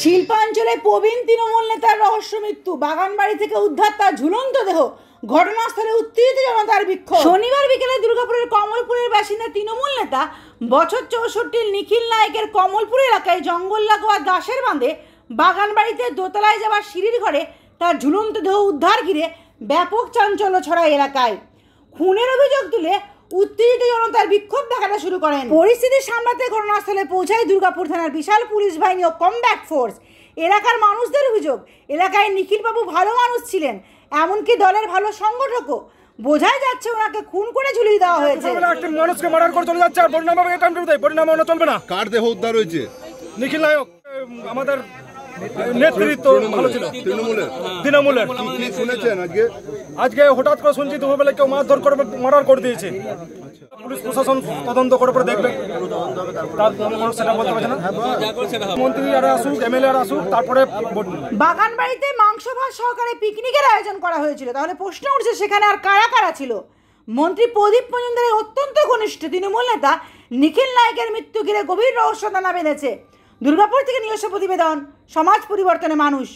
শিল্পাঞ্চলে প্রবীণ তৃণমূল নেতার রহস্য মৃত্যু, বাগানবাড়ি থেকে উদ্ধার তার ঝুলন্ত দেহ, ঘটনাস্থলে উত্তেজিত জনতার বিক্ষোভ। শনিবার বিকেলে দুর্গাপুরের কমলপুরের বাসিন্দা তৃণমূল নেতা বছর 64 নিখিল নায়েকের কমলপুর এলাকায় জঙ্গল লাগোয়া দাসের বাঁধে বাগানবাড়িতে দোতলায় যাওয়ার সিঁড়ির ঘরে তার ঝুলন্ত দেহ উদ্ধার ঘিরে ব্যাপক চাঞ্চল্য ছড়ায় এলাকায়। খুনের অভিযোগ তুলে উত্তেজিত জনতার বিক্ষোভ দেখাতে শুরু করেন। পরিস্থিতি সামলাতে ঘটনাস্থলে পৌঁছায় দুর্গাপুর থানার বিশাল পুলিশ বাহিনী ও কমব্যাট ফোর্স। এলাকার মানুষদের অভিযোগ, এলাকায় নিখিলবাবু ভালো মানুষ ছিলেন, এমনকি দলের ভালো সংগঠকও। বোঝাই যাচ্ছে ওনাকে খুন করে ঝুলিয়ে দেওয়া হয়েছে। মানুষকে মার্ডার করে চলে যাচ্ছে আর পরিণামে চলবে না। কার দেহ উদ্ধার হয়েছে? নিখিল নায়ক, আমাদের নেতৃত্ব ভালো ছিল তৃণমূলের। কি শুনেছেন আজকে হঠাৎ করে শুনছি দুপুরবেলা কেউ মারধর করে মার্ডার করে দিয়েছে। পুলিশ প্রশাসন তদন্ত করে পরে দেখবে, সেটা বলতে পারছে না। মন্ত্রীরা আসুক, এমএলএ আসুক, তারপরে বাগানবাড়িতে মাংস ভাত সহকারে পিকনিকের আয়োজন করা হয়েছিল। তাহলে প্রশ্ন উঠছে সেখানে আর কারা কারা ছিল? মন্ত্রী প্রদীপ মজুমদারের অত্যন্ত ঘনিষ্ঠ তৃণমূল নেতা নিখিল নায়েকের মৃত্যু ঘিরে গভীর রহস্য দানা বেঁধেছে। দুর্গাপুর থেকে নিজস্ব প্রতিবেদন, সমাজ পরিবর্তনে মানুষ।